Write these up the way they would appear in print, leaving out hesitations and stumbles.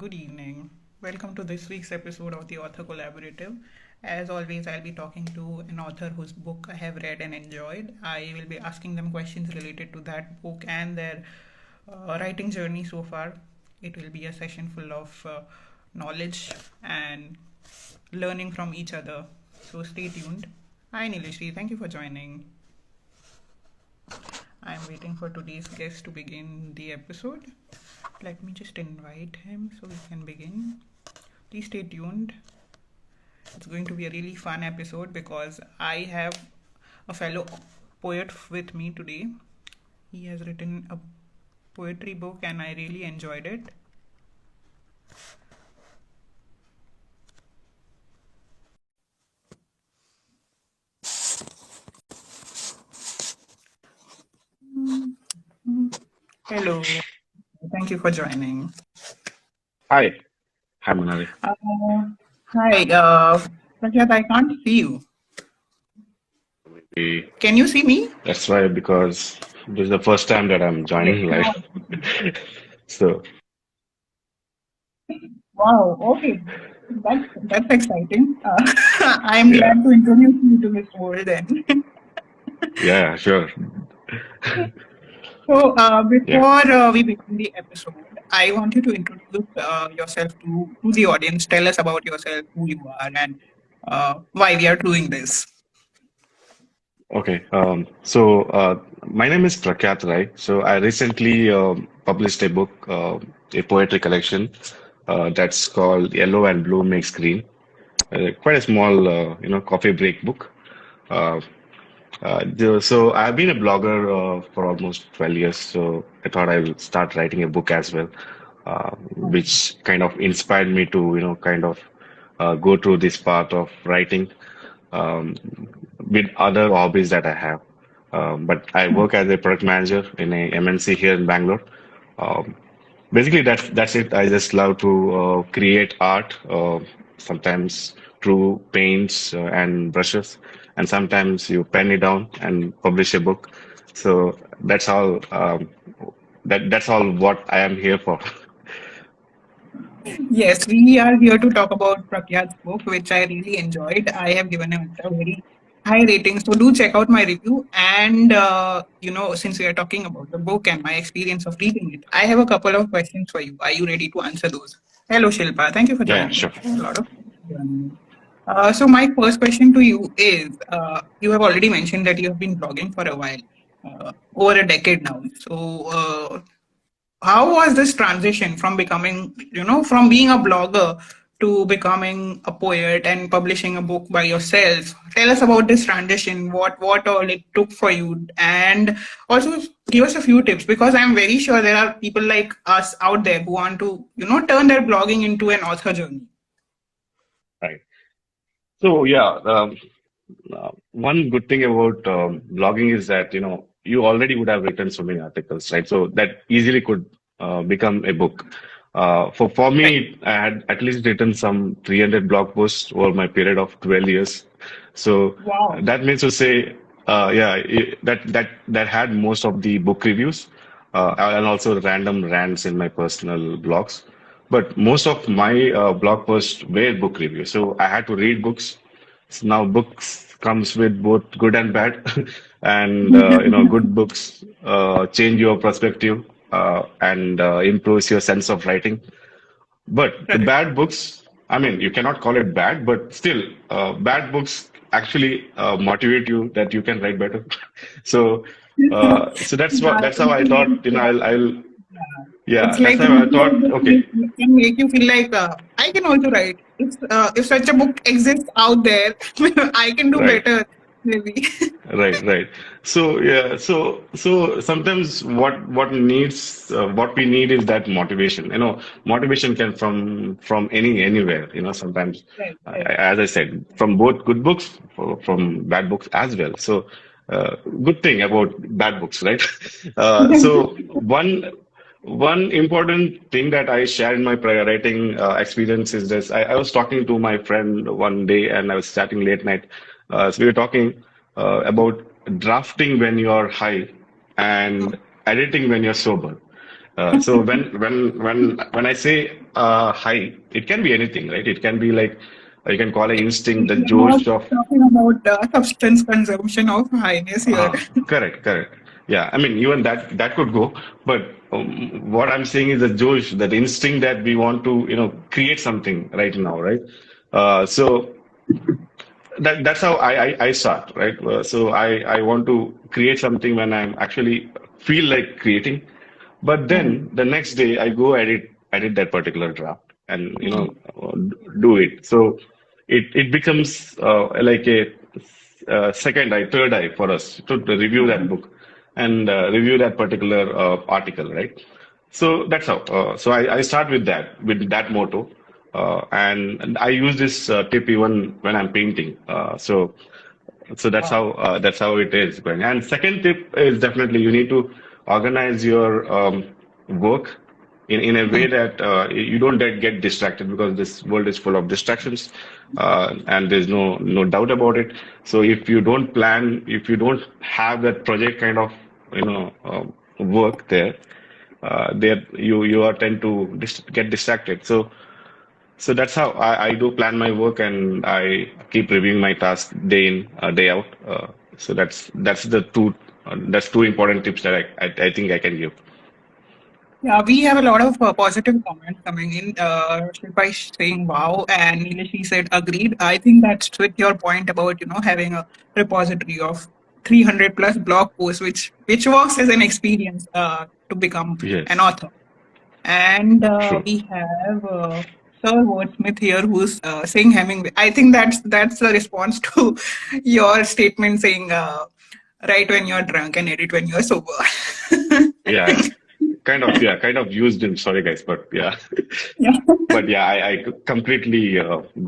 good evening. Welcome to this week's episode of the Author Collaborative. As always, I'll be talking to an author whose book I have read and enjoyed. I will be asking them questions related to that book and their writing journey so far. It will be a session full of knowledge and learning from each other. So stay tuned. Hi, Nilishri. Thank you for joining. I'm waiting for today's guest to begin the episode. Let me just invite him so we can begin. Please stay tuned. It's going to be a really fun episode because I have a fellow poet with me today. He has written a poetry book and I really enjoyed it. Hello. Thank you for joining. Hi. Hi, Manali. Hi, Prakyat, I can't see you. Eh, Can you see me? That's why, because this is the first time that I'm Yes. joining live. So, Wow. Okay. That's exciting. I'm yeah, glad to introduce you to this world then. yeah, sure. So, Yeah, before we begin the episode, I want you to introduce yourself to the audience. Tell us about yourself, who you are, and why we are doing this. okay. My name is Prakyat Rai. So, I recently published a book, a poetry collection that's called Yellow and Blue Makes Green. Quite a small, coffee break book. Uh, so I've been a blogger for almost 12 years, so I thought I would start writing a book as well, which kind of inspired me to, kind of go through this path of writing um, with other hobbies that I have. But I work as a product manager in a MNC here in Bangalore. Um, Basically, that's it. I just love to create art, sometimes through paints and brushes, and sometimes you pen it down and publish a book. So that's all. That's all what I am here for. Yes, we are here to talk about Prakyat's book, which I really enjoyed. I have given it a very high rating, so do check out my review. And since we are talking about the book and my experience of reading it, I have a couple of questions for you. Are you ready to answer those? Hello, Shilpa. Thank you for Yeah, joining. sure. A lot of joining me. So my first question to you is: you have already mentioned that you have been blogging for a while, over a decade now. So how was this transition from becoming, from being a blogger to becoming a poet and publishing a book by yourself? Tell us about this transition, what all it took for you, and also give us a few tips because I'm very sure there are people like us out there who want to, turn their blogging into an author journey. Right. So yeah, one good thing about blogging is that you already would have written so many articles, right? So that easily could become a book. For Right. me, I had at least written some 300 blog posts over my period of 12 years. So Wow. that means to say, yeah, that had most of the book reviews and also random rants in my personal blogs. But most of my blog posts were book reviews. So I had to read books. So now books comes with both good and bad, and good books change your perspective and improves your sense of writing. But the Correct. bad books, I mean, you cannot call it bad, but still, bad books actually motivate you that you can write better. So, so Yeah, that's how I thought. yeah. It's Yeah, that's like how I reading a thought. book Okay, can make you feel like I can also write. If such a book exists out there, I can do right. better. Maybe. Right, right. So yeah, so sometimes what we need is that motivation. Motivation can from anywhere. Sometimes, Right, right. as I said, from both good books, from bad books as well. So, good thing about bad books, right? So one important thing that I share in my prior writing experience is this. I was talking to my friend one day, and I was chatting late night. So we were talking about drafting when you're high and editing when you're sober. So when I say high. It can be anything, right? It can be like you can call it instinct, the We are not josh of. talking about substance consumption of highness here. Correct, correct. Yeah, I mean, even that could go, but what I'm saying is the josh, that instinct that we want to, create something right now, right? So that's how I start, right? So I want to create something when I'm actually feel like creating, but then Hmm. the next day I go edit that particular draft and Hmm. do it. So it becomes like a second eye, third eye for us to review that Hmm. book and review that particular article, right? So that's how. So I start with that motto, and I use this tip even when I'm painting. So Wow. that's how it is going. And second tip is definitely you need to organize your work in a way Hmm. that you don't get distracted, because this world is full of distractions, and there's no doubt about it. So if you don't plan, if you don't have that project kind of work there you are tend to get distracted. So that's how I do plan my work, and I keep reviewing my tasks day in, day out. So that's two important tips that I think I can give. Yeah, we have a lot of positive comments coming in. Shilpa is saying wow, and Nilesh said agreed. I think that's with your point about having a repository of 300 plus blog posts, which works as an experience to become an Yes, author. And true. we have Sir Wordsmith here who's saying Hemingway. I think that's the response to your statement saying write when you're drunk and edit when you're sober. Yeah, kind of used him. Sorry, guys, but yeah, Yeah. but yeah, I completely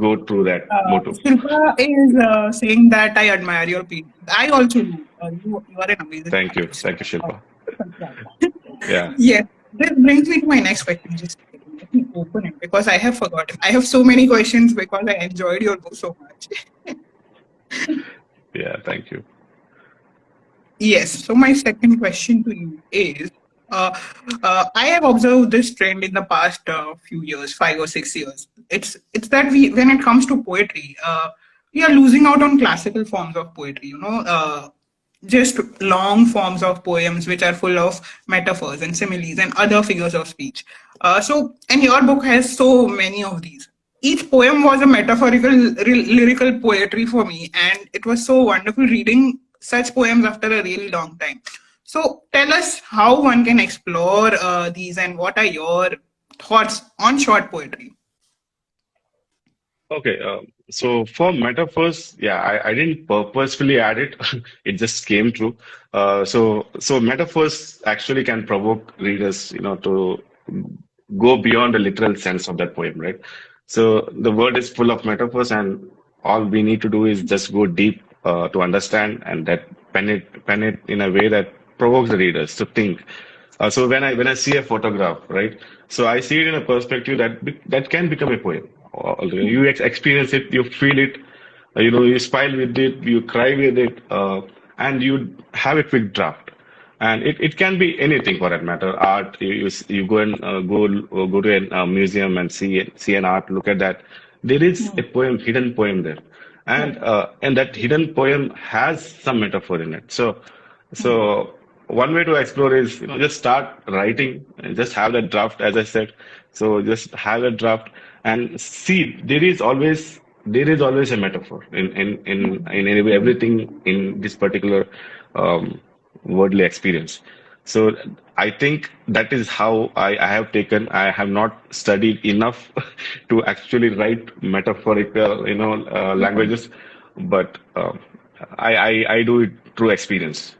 go through that motto. Shilpa is saying that I admire your painting. I also do. You are an amazing artist. Thank you, Shilpa. Congrats. Yeah, Yes. This brings me to my next question. Just a second. Let me open it because I have forgotten. I have so many questions because I enjoyed your book so much. yeah, thank you. Yes. So my second question to you is, uh, I have observed this trend in the past few years, 5 or 6 years. It's that when it comes to poetry, we are losing out on classical forms of poetry. Just long forms of poems which are full of metaphors and similes and other figures of speech. And your book has so many of these. Each poem was a metaphorical, lyrical poetry for me, and it was so wonderful reading such poems after a really long time. So, tell us how one can explore these, and what are your thoughts on short poetry? Okay, so for metaphors, yeah, I didn't purposefully add it. It just came through. So metaphors actually can provoke readers, to go beyond the literal sense of that poem, right? So the world is full of metaphors, and all we need to do is just go deep to understand, and that pen it in a way that provokes the readers to think. So when I see a photograph, right? So I see it in a perspective that can become a poem. You experience it, you feel it, you smile with it, you cry with it, and you have a quick draft. And it can be anything for that matter. Art, you go and go to a museum and see an art, look at that. There is a Hmm. poem, hidden poem there, Correct. and that hidden poem has some metaphor in it. So one way to explore is, just start writing and just have that draft, as I said. So just have a draft and see there is always a metaphor in everything in this particular um, worldly experience. So I think that is how I have taken. I have not studied enough to actually write metaphorical, Hmm. languages, but I do it through experience.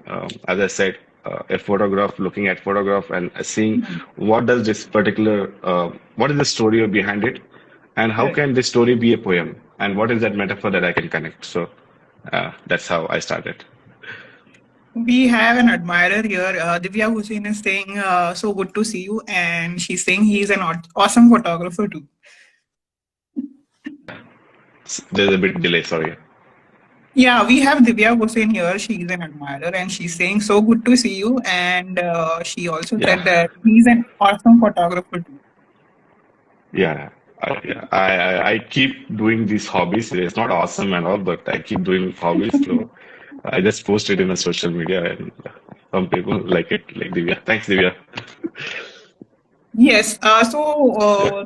As I said, a photograph, looking at photograph and seeing Hmm. what is the story behind it, and how Right. can this story be a poem, and what is that metaphor that I can connect. So that's how I started. We have an admirer here. Divya Hussain is saying, so good to see you. And she's saying he's an awesome photographer too. There's a bit delay, sorry. Yeah, we have Divya Hussain here. She's an admirer and she's saying, so good to see you. And she also Yeah. said that he's an awesome photographer too. Yeah, I keep doing these hobbies. It's not awesome and all, but I keep doing hobbies. So I just post it in a social media, and some people like it, like Divya. Thanks, Divya. Yes. Yeah,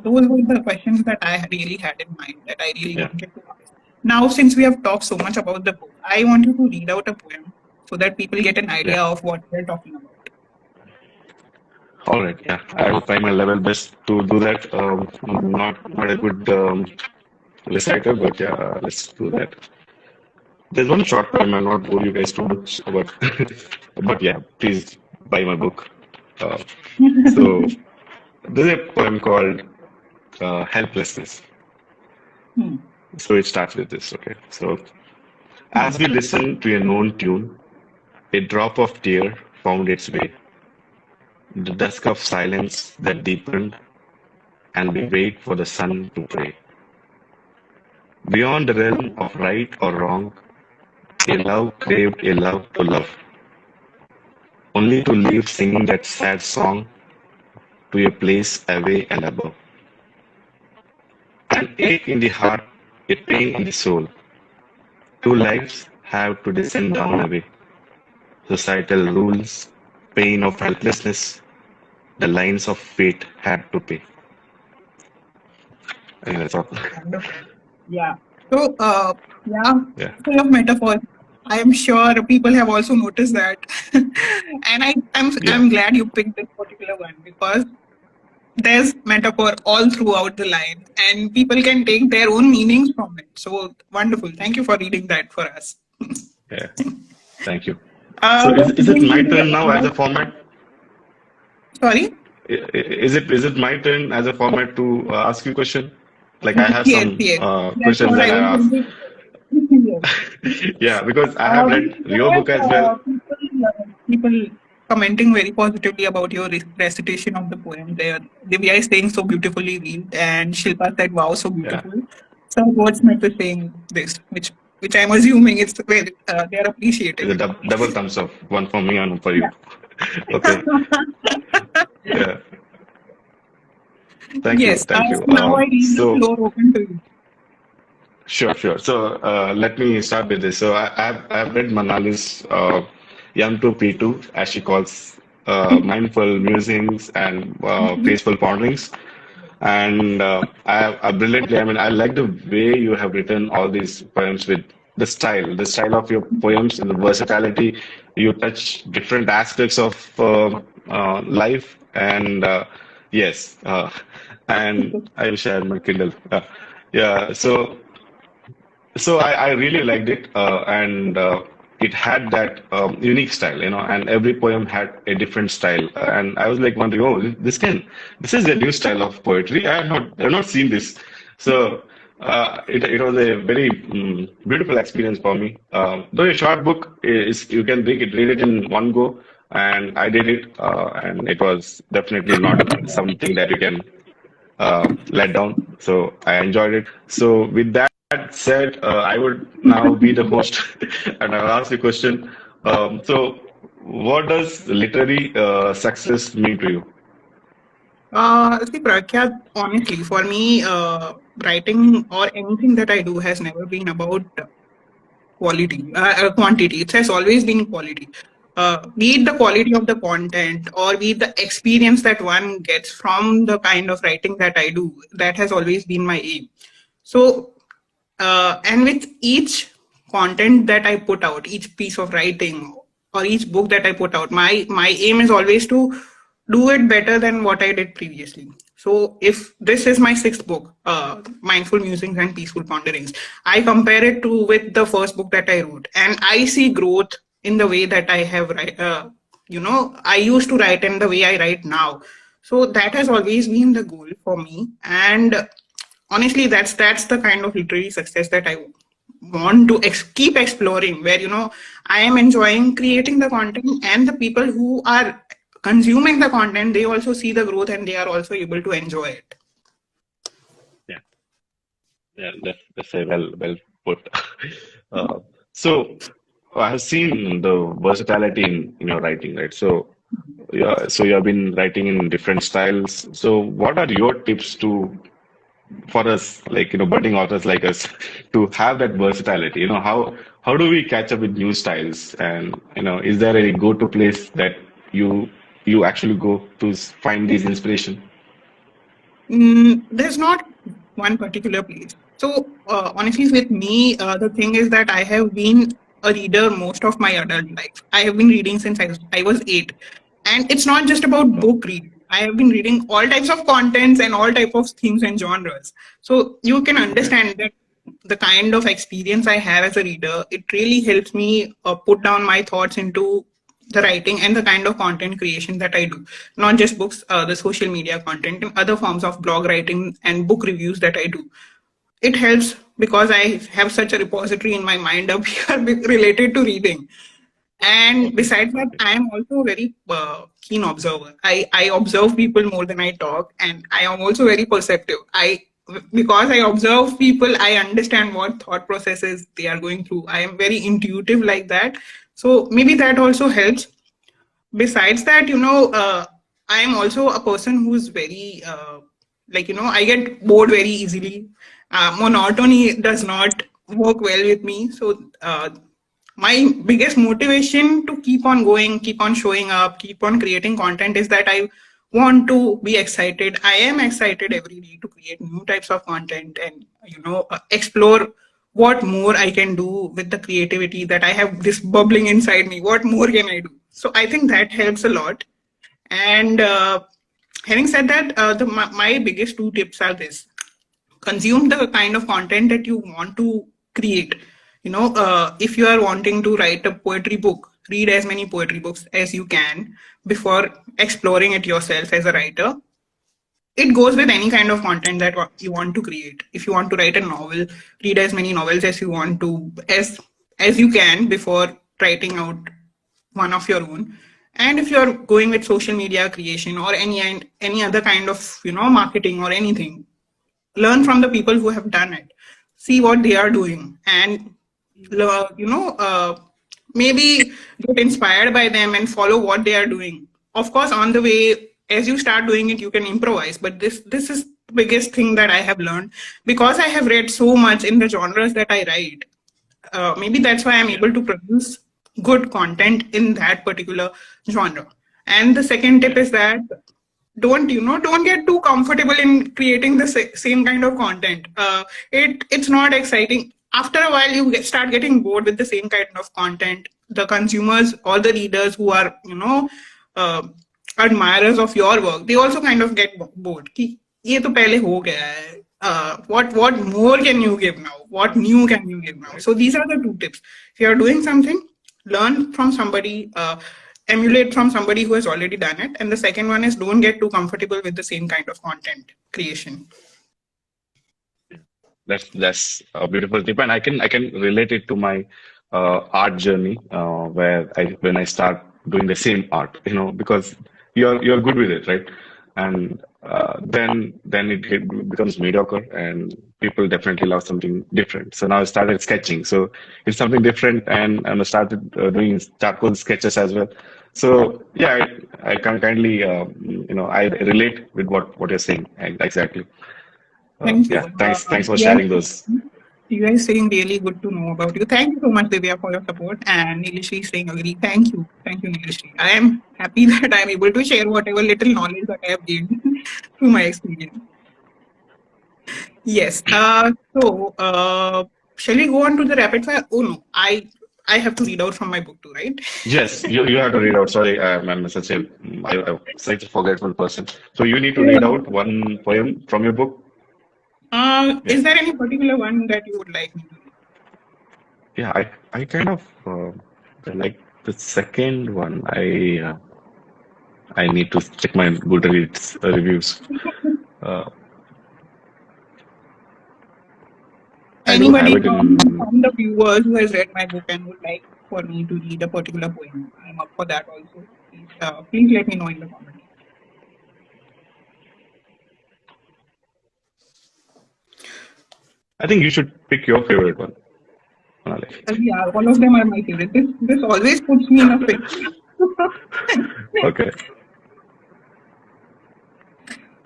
Those were the questions that I really had in mind that I really yeah. wanted to ask. Now, since we have talked so much about the book, I want you to read out a poem so that people get an Yeah. idea of what we're talking about. All right. Yeah. I will try my level best to do that. Not a good reciter, but yeah, let's do that. There's one short poem. I'll not bore you guys too much, but but yeah, please buy my book. Uh, so there's a poem called Helplessness. Hmm. So it starts with this. Okay. So as we listen to a known tune, a drop of tear found its way. The dusk of silence that deepened, and we wait for the sun to pray. Beyond the realm of right or wrong, a love craved a love to love, only to leave singing that sad song to a place away and above. An ache in the heart, a pain in the soul. Two lives have to descend down away. Societal rules, pain of helplessness, the lines of fate had to pay. I think that's all. Wonderful. Yeah. So, yeah, Yeah, full of metaphors. I am sure people have also noticed that, and yeah, I'm glad you picked this particular one because there's metaphor all throughout the line, and people can take their own meanings from it. So wonderful! Thank you for reading that for us. yeah. Thank you. So is it Going to my the turn now as other. a format? Sorry. Is it my turn as a format to ask you question? Like I have Yes, some yes. That's questions what that I I was going asked. to. Yes. Yeah, because I have We read your book as had well. people commenting very positively about your recitation of the poem. There, Divya is saying so beautifully read, and Shilpa said, "Wow, so Yeah, beautiful." Some wordsmith is saying this, which I'm assuming it's well, they are it's a appreciating it. double thumbs up, one for me and one for you. Yeah. Okay. Yeah. Thank you. Yes. Thank So you. now I leave the So floor open to you. sure, sure. So let me start with this. So I've read Manali's Yam 2 P2, as she calls mindful musings and peaceful ponderings. And I brilliantly, I mean, I like the way you have written all these poems with the style of your poems and the versatility. You touch different aspects of life, and yes, and I wish I had my Kindle. Yeah, so I really liked it, and it had that unique style, and every poem had a different style. And I was like wondering, oh, this is a new style of poetry. I've not seen this. So it was a very beautiful experience for me. Though a short book is, you can read it in one go, and I did it, and it was definitely not something that you can let down. So I enjoyed it. So with that said, I would now be the host and I'll ask you a question. So what does literary success mean to you? See, Pragya, honestly, for me, writing or anything that I do has never been about quantity. It has always been quality. Be it the quality of the content or be it the experience that one gets from the kind of writing that I do, that has always been my aim. So, and with each content that I put out, each piece of writing or each book that I put out, my aim is always to do it better than what I did previously. So if this is my sixth book, Mindful Musings and Peaceful Ponderings, I compare it to with the first book that I wrote, and I see growth in the way that I have I used to write and the way I write now. So that has always been the goal for me, and honestly, that's the kind of literary success that I want to keep exploring, where I am enjoying creating the content, and the people who are consuming the content, they also see the growth and they are also able to enjoy it. Yeah, yeah, that's a well put. Uh, so I have seen the versatility in your writing, right? So yeah, so you have been writing in different styles. So what are your tips to for us, like, budding authors like us, to have that versatility? How do we catch up with new styles? And, is there any go-to place that you you actually go to find these inspiration? There's not one particular place. So, honestly, with me, the thing is that I have been a reader most of my adult life. I have been reading since I was 8. And it's not just about Oh, book reading. I have been reading all types of contents and all type of themes and genres. So you can okay. understand that the kind of experience I have as a reader, it really helps me put down my thoughts into the writing and the kind of content creation that I do. Not just books, the social media content and other forms of blog writing and book reviews that I do. It helps because I have such a repository in my mind up here related to reading. And besides that, Okay. I am also a very keen observer. I observe people more than I talk, and I am also very perceptive. Because I observe people, I understand what thought processes they are going through. I am very intuitive like that. So maybe that also helps. Besides that, I am also a person who's very I get bored very easily. Monotony does not work well with me. So my biggest motivation to keep on going, keep on showing up, keep on creating content is that I want to be excited. I am excited every day to create new types of content and explore what more I can do with the creativity that I have this bubbling inside me. What more can I do? So I think that helps a lot. And having said that, my biggest two tips are this: consume the kind of content that you want to create. If you are wanting to write a poetry book, read as many poetry books as you can before exploring it yourself as a writer. It goes with any kind of content that you want to create. If you want to write a novel, read as many novels as you want to, as you can before writing out one of your own. And if you're going with social media creation or any other kind of marketing or anything, learn from the people who have done it, see what they are doing, and le- you know uh, maybe get inspired by them and follow what they are doing. Of course, on the way, as you start doing it, you can improvise, but this is the biggest thing that I have learned because I have read so much in the genres that I write. Maybe that's why I'm Yeah. able to produce good content in that particular genre. And the second tip Yeah. is that don't get too comfortable in creating the same kind of content. It's not exciting. After a while, you start getting bored with the same kind of content. The consumers or the readers who are uh, admirers of your work, they also kind of get bored कि ये तो पहले हो गया है. What more can you give now? What new can you give now? Right. So these are the two tips. If you are doing something, learn from somebody, emulate from somebody who has already done it. And the second one is don't get too comfortable with the same kind of content creation. That's a beautiful tip, and I can relate it to my art journey, where when I start doing the same art, because you're good with it, right? And then it becomes mediocre, and people definitely love something different. So now I started sketching, so it's something different, and I started doing charcoal sketches as well. So yeah, I can kindly I relate with what you're saying exactly. Thank you. Yeah, thanks for You are sharing those. you guys saying really good to know about you. Thank you so much, Divya, for your support. And Nilishri is saying agree. Thank you. Thank you, Nilishri. I am happy that I am able to share whatever little knowledge that I have gained through my experience. Yes. Shall we go on to the rapid fire? Oh no, I have to read out from my book too, right? Yes, you have to read out. Sorry, I'm I'm such a forgetful person. So you need to read out one poem from your book. Yeah, Is there any particular one that you would like me to read? yeah. I kind of like the second one. I need to check my Goodreads reviews. Uh, I do have Anybody it in. from the viewers who has read my book and would like for me to read a particular poem, I'm up for that also. Please let me know in the comments. I think you should pick your favorite one, Manali. Yeah, all of them are my favorite. This always puts me in a pinch. Okay.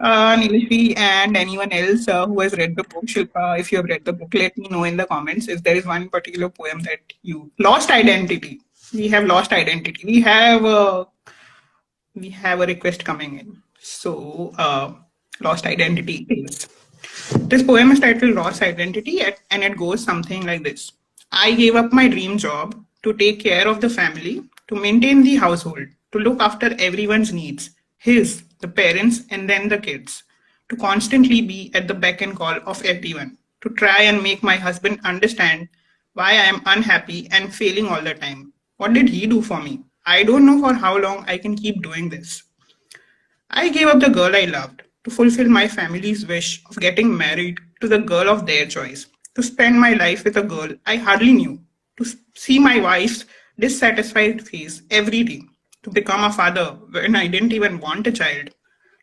Nilishri and anyone else who has read the book, Shilpa, if you have read the book, let me know in the comments if there is one particular poem that you lost identity. We have lost identity. We have a request coming in. So, lost identity is. This poem is titled Lost Identity, and it goes something like this. I gave up my dream job to take care of the family, to maintain the household, to look after everyone's needs his, the parents, and then the kids, to constantly be at the beck and call of everyone, to try and make my husband understand why I am unhappy and failing all the time. What did he do for me? I don't know for how long I can keep doing this. I gave up the girl I loved to fulfill my family's wish of getting married to the girl of their choice, to spend my life with a girl I hardly knew, to see my wife's dissatisfied face every day, to become a father when I didn't even want a child,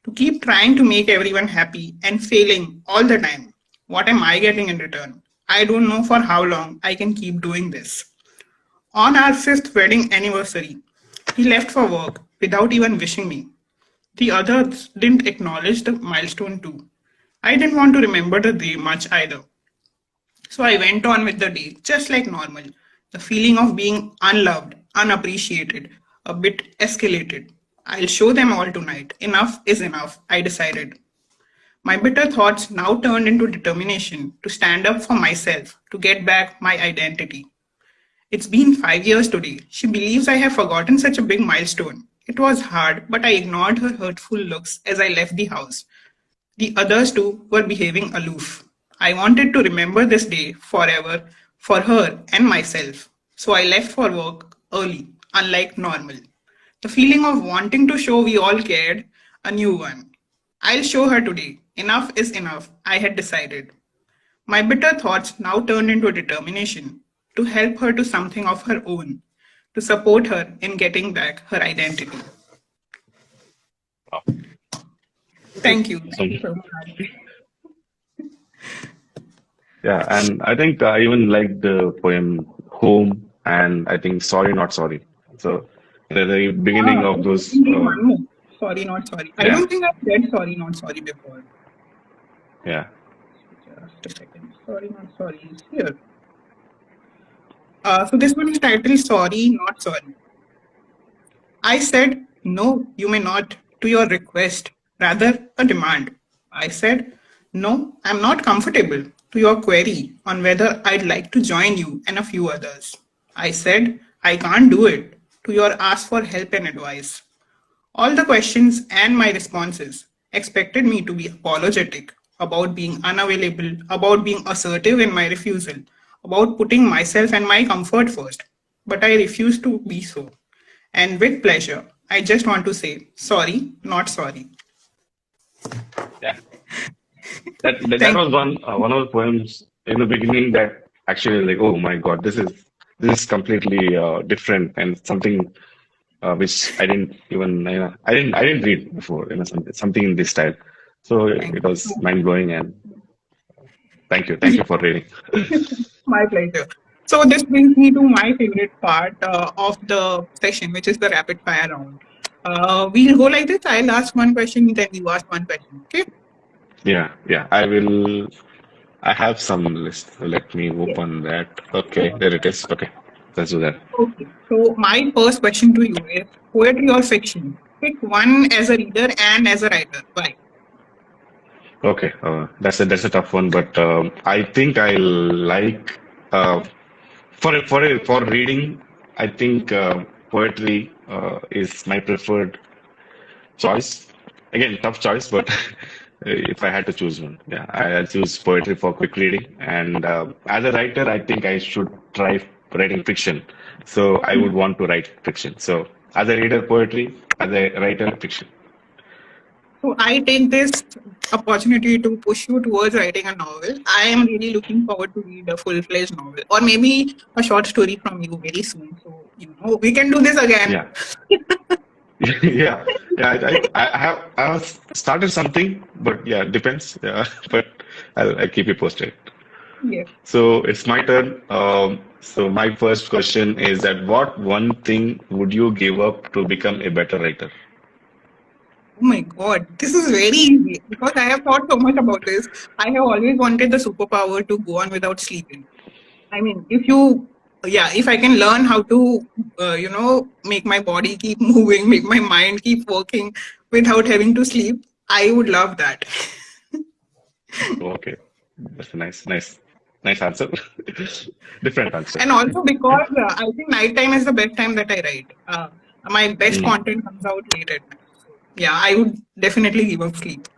to keep trying to make everyone happy and failing all the time. What am I getting in return? I don't know for how long I can keep doing this. On our fifth wedding anniversary, he left for work without even wishing me. The others didn't acknowledge the milestone too. I didn't want to remember the day much either. So I went on with the day just like normal. The feeling of being unloved, unappreciated, a bit escalated. I'll show them all tonight. Enough is enough, I decided. My bitter thoughts now turned into determination to stand up for myself, to get back my identity. It's been 5 years today. She believes I have forgotten such a big milestone. It was hard, but I ignored her hurtful looks as I left the house. The others too were behaving aloof. I wanted to remember this day forever for her and myself. So I left for work early, unlike normal. The feeling of wanting to show we all cared, a new one. I'll show her today. Enough is enough, I had decided. My bitter thoughts now turned into determination to help her to something of her own, to support her in getting back her identity. Wow. Thank you. Thank Awesome. you so much. Yeah, and I think I even like the poem Home and I think Sorry Not Sorry. So the beginning of Okay, those, we need one more. Sorry, not sorry. I yeah, don't think I've read Sorry, not sorry before. yeah. Just a second. Sorry, not sorry is here. So this one is titled Sorry, not sorry. I said, no, you may not, to your request, rather a demand. I said, no, I'm not comfortable, to your query on whether I'd like to join you and a few others. I said, I can't do it, to your ask for help and advice. All the questions and my responses expected me to be apologetic about being unavailable, about being assertive in my refusal, about putting myself and my comfort first. But I refuse to be so. And with pleasure, I just want to say sorry, not sorry. Yeah. That Thank was one of the poems in the beginning that actually like, oh my God, this is completely different and something which I didn't even I didn't read before, something in this style. So thank it you was so mind blowing, and thank much. you for reading. My pleasure. So this brings me to my favorite part of the session, which is the rapid fire round. We'll go like this. I'll ask one question, then you ask one question. Okay? Yeah, yeah. I have some list. Let me Yes. open that. Okay, Sure. there it is. Okay, let's do that. Okay. So my first question to you is poetry or fiction? Pick one as a reader and as a writer. Why? Okay, that's a tough one, but I think I like for reading. I think poetry is my preferred choice. Again, tough choice, but if I had to choose one, yeah, I'll choose poetry for quick reading. And as a writer, I think I should try writing fiction. So I would want to write fiction. So as a reader, poetry. As a writer, fiction. So I take this opportunity to push you towards writing a novel. I am really looking forward to read a full-fledged novel or maybe a short story from you very soon. So, we can do this again. Yeah, yeah, yeah. I have started something, but yeah, depends. Yeah, but I'll keep you posted. Yes. So it's my turn. So my first question is that what one thing would you give up to become a better writer? Oh my God, this is very easy because I have thought so much about this. I have always wanted the superpower to go on without sleeping. I mean, if I can learn how to, make my body keep moving, make my mind keep working without having to sleep, I would love that. Okay, that's a nice answer. Different answer. And also because I think nighttime is the best time that I write. My best Mm, content comes out late at night. So yeah, I would definitely give up sleep.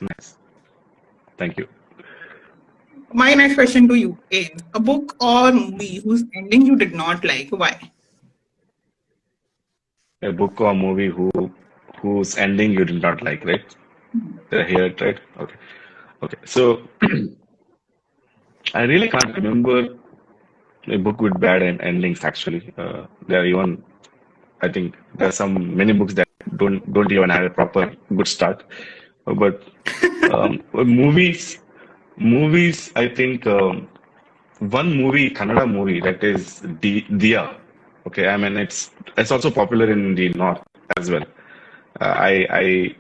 nice. Thank you. My next question to you is a book or movie whose ending you did not like. Why? A book or movie whose ending you did not like, right? Did I hear it right? Okay. Okay. So I really can't remember a book with bad endings actually. There are even I think there are some many books that don't even have a proper good start. But movies, I think one movie, Kannada movie that is Diya. Okay, I mean it's also popular in the north as well. Uh, I I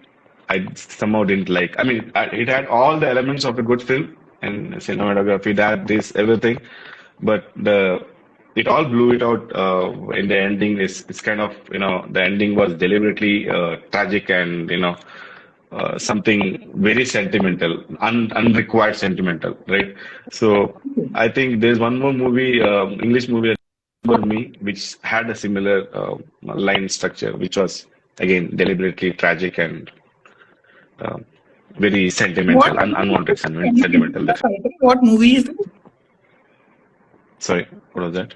I somehow didn't like. I mean, it had all the elements of a good film and cinematography, that this everything, but the it all blew it out in the ending. It's kind of the ending was deliberately tragic and something very sentimental, unrequired sentimental, right? So I think there's one more movie, English movie, Remember Me, which had a similar line structure, which was again deliberately tragic and uh, very What sentimental, unwanted can you repeat sentimental. the title? What movie is it? Sorry, what was that?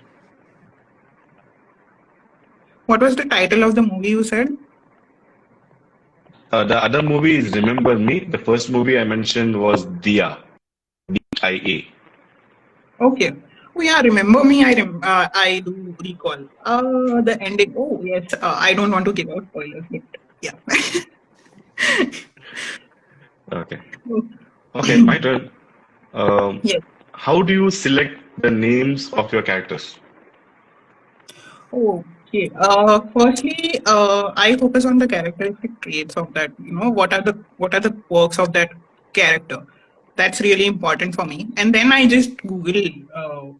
What was the title of the movie you said? The other movie is Remember Me. The first movie I mentioned was Dia, D-I-A. Okay. Oh yeah, remember me. I do recall. The ending. Oh yes. I don't want to give out spoilers, but yeah. Okay. Okay, my turn. Um, Yes. how do you select the names of your characters? Okay. Firstly, I focus on the characteristic traits of that. What are the quirks of that character? That's really important for me. And then I just Google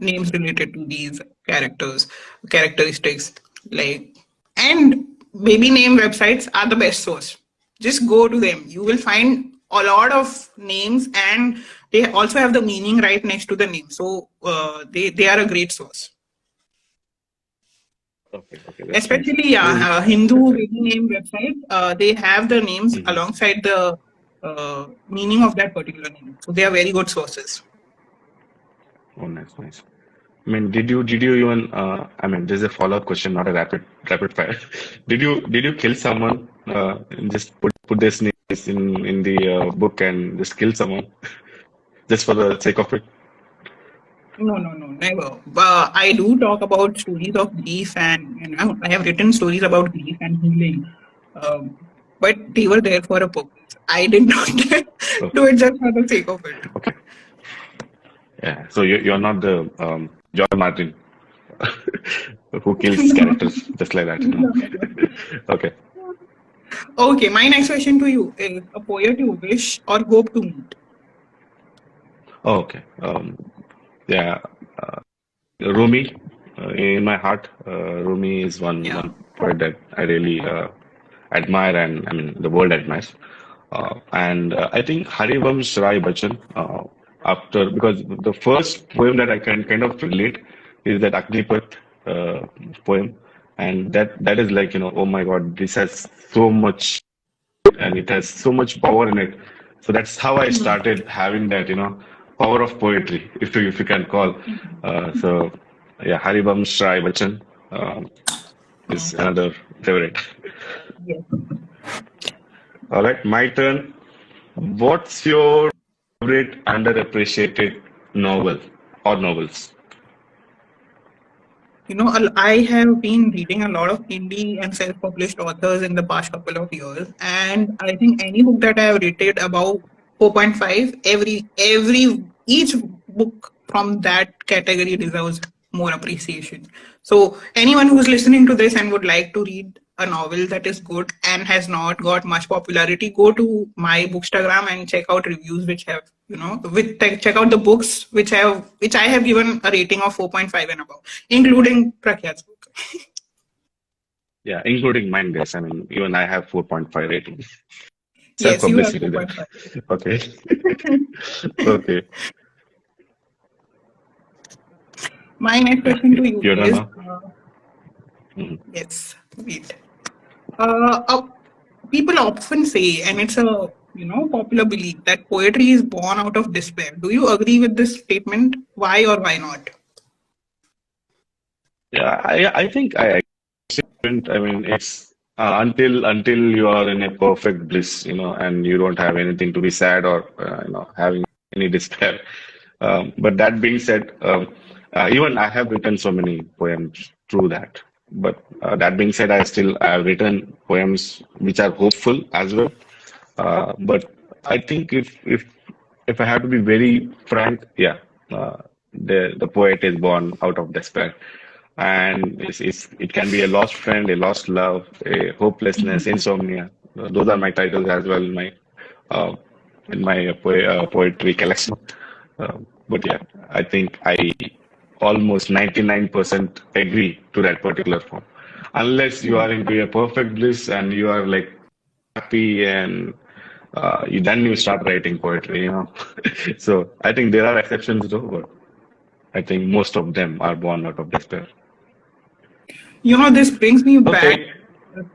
names related to these characteristics, like, and baby name websites are the best source. Just go to them. You will find a lot of names, and they also have the meaning right next to the name. So they are a great source. Okay, okay, that's nice. Especially, So, yeah, Hindu baby name website, they have the names mhm. alongside the meaning of that particular name. So they are very good sources. Oh, nice, nice. I mean, did you even? I mean, this is a follow-up question, not a rapid fire. Did you kill someone? Just put this names in the book and just kill someone just for the sake of it. No, no, no, never. I do talk about stories of grief, and I have written stories about grief and healing, um, but they were there for a purpose. I did not do Okay, it just for the sake of it. okay, yeah. So you're not the John Martin who kills No, characters just like that, no, no. Okay. Okay, my next question to you is a poet you wish or hope to meet. Oh, okay. Yeah. Rumi, in my heart, Rumi is one Yeah. poet that I really admire, and I mean the world admires. And I think Harivamsh Rai Bachchan, after because the first poem that I can kind of relate is that Agnipath poem, and that is like oh my God, this has so much and it has so much power in it. So that's how I started having that, power of poetry, if you can call. So yeah, Haribamsh Rai Bachchan is Mhm. another favorite. Yes. All right, my turn. What's your favorite underappreciated novel or novels? I have been reading a lot of indie and self-published authors in the past couple of years, and I think any book that I have rated above 4.5, each book from that category deserves more appreciation. So anyone who's listening to this and would like to read a novel that is good and has not got much popularity, go to my Bookstagram and check out reviews which have, check out the books which I have given a rating of 4.5 and above, including Prakyat's book. Yeah, including mine, guys. I mean, even I have 4.5 rating. Yes, you have Self-publicity there. 4.5. Okay. Okay. My next Yeah. question to you You're done is, now? Mhm. yes, wait. Uh, uh, People often say, and it's a popular belief that poetry is born out of despair. Do you agree with this statement? Why or why not? Yeah, I think I mean, it's until you are in a perfect bliss, and you don't have anything to be sad or having any despair. But that being said, even I have written so many poems through that. But that being said, I have written poems which are hopeful as well. But I think if I have to be very frank, yeah, the poet is born out of despair, and it can be a lost friend, a lost love, a hopelessness, insomnia. Those are my titles as well uh, in my poetry collection. But yeah, I think I almost 99% agree to that particular form. Unless you are into a perfect bliss and you are like happy and you start writing poetry. So I think there are exceptions though, but I think most of them are born out of despair. This brings me back Okay.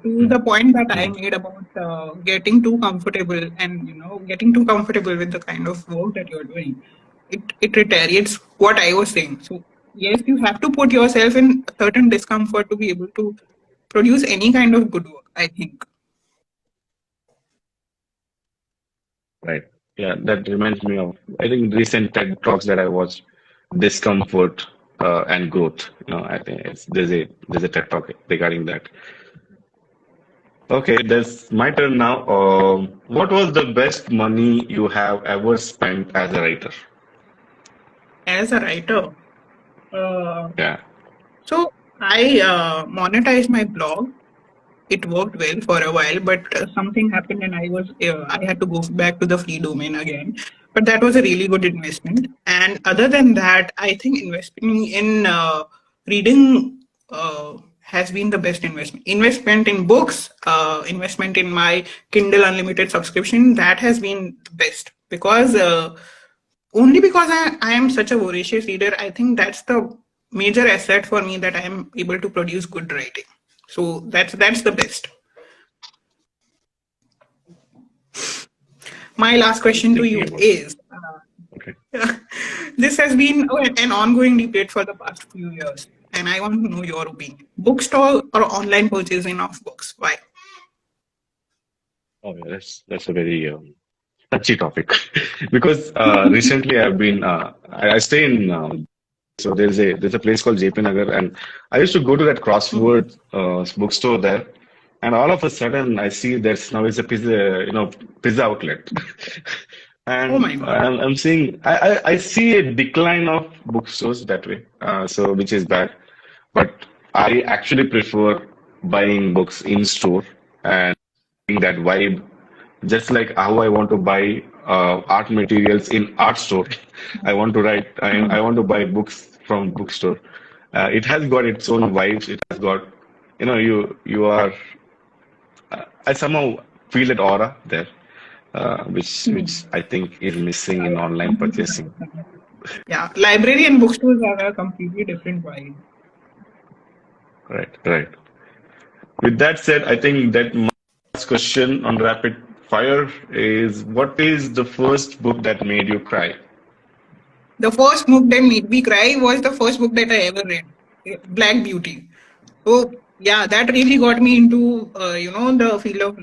to the point that I Mhm. made about getting too comfortable and getting too comfortable with the kind of work that you're doing. It reiterates what I was saying. So yes, you have to put yourself in a certain discomfort to be able to produce any kind of good work, I think. Right. Yeah, that reminds me of, I think, recent TED talks that I watched, discomfort and growth. I think there's a TED talk regarding that. Okay, that's my turn now. What was the best money you have ever spent as a writer? As a writer, uh, Yeah. so I monetized my blog. It worked well for a while, but something happened and I had to go back to the free domain again. But that was a really good investment. And other than that, I think investing in reading has been the best investment. Investment in books, investment in my Kindle Unlimited subscription, that has been the best because only because I am such a voracious reader. I think that's the major asset for me, that I am able to produce good writing. So that's the best. My last Just question to thinking you about it. is, Okay. this has been an ongoing debate for the past few years, and I want to know your opinion. Bookstore or online purchasing of books? Why? Oh, yeah, that's a very touchy topic because recently I stay in so there's a place called JP Nagar, and I used to go to that Mhm. Crossword bookstore there, and all of a sudden I see there's now is a pizza outlet, Oh my and God. I'm seeing I see a decline of bookstores that way, so which is bad, but I actually prefer buying books in store and that vibe, just like how I want to buy art materials in art store. I want to write. I want to buy books from bookstore. It has got its own vibes. It has got, you are. I somehow feel that aura there, which Hmm. I think is missing in I online completely purchasing. understand. Yeah, library and bookstores have a completely different vibe. Right, right. With that said, I think that my last question on rapid fire is: what is the first book that made you cry? The first book that made me cry was the first book that I ever read, Black Beauty. So yeah, that really got me into the field of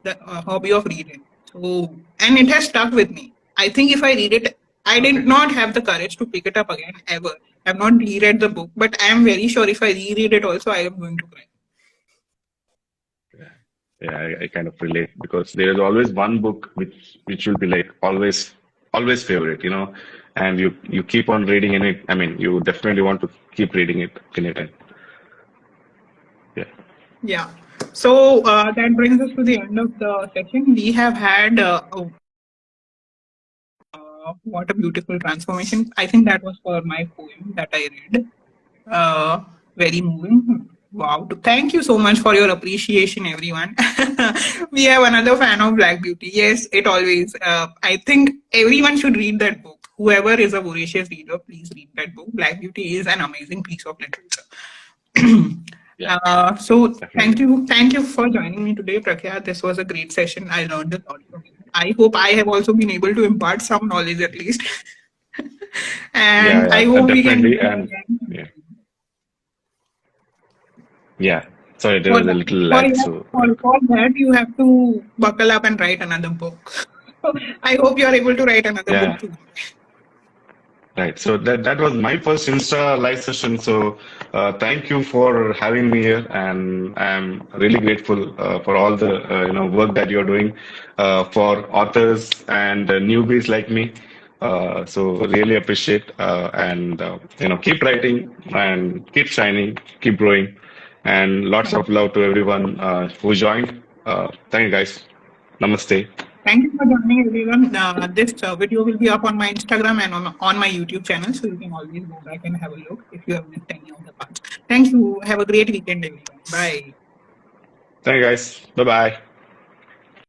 the hobby of reading. So and it has stuck with me. I think if I read it, I did Okay. not have the courage to pick it up again ever. I've not reread the book, but I am very sure if I reread it also, I am going to cry. Yeah, I kind of relate because there is always one book which will be like always favorite, and you keep on reading in it. I mean, you definitely want to keep reading it in it. And yeah, Yeah. That brings us to the end of the session. We have had what a beautiful transformation. I think that was for my poem that I read. Uh, Very moving. Wow. Thank you so much for your appreciation, everyone. We have another fan of Black Beauty. Yes, it always. I think everyone should read that book. Whoever is a voracious reader, please read that book. Black Beauty is an amazing piece of literature. Yeah, definitely. Thank you for joining me today, Prakya. This was a great session. I learned a lot from you. I hope I have also been able to impart some knowledge at least. Yeah, And I yeah, hope we can do definitely. this And again. yeah, yeah. Sorry, there For was a that, little lag. So, for that, you have to buckle up and write another book. I hope you are able to write another book yeah, too. right. So that was my first Insta live session. So thank you for having me here, and I'm really grateful for all the work that you're doing for authors and newbies like me. So really appreciate and keep writing and keep shining, keep growing, and lots of love to everyone who joined. Thank you guys. Namaste. Thank you for joining, everyone. This video will be up on my Instagram and on my YouTube channel, so you can always go back and have a look if you have missed any of the parts. Thank you. Have a great weekend, everyone. Bye. Thank you guys. Bye bye.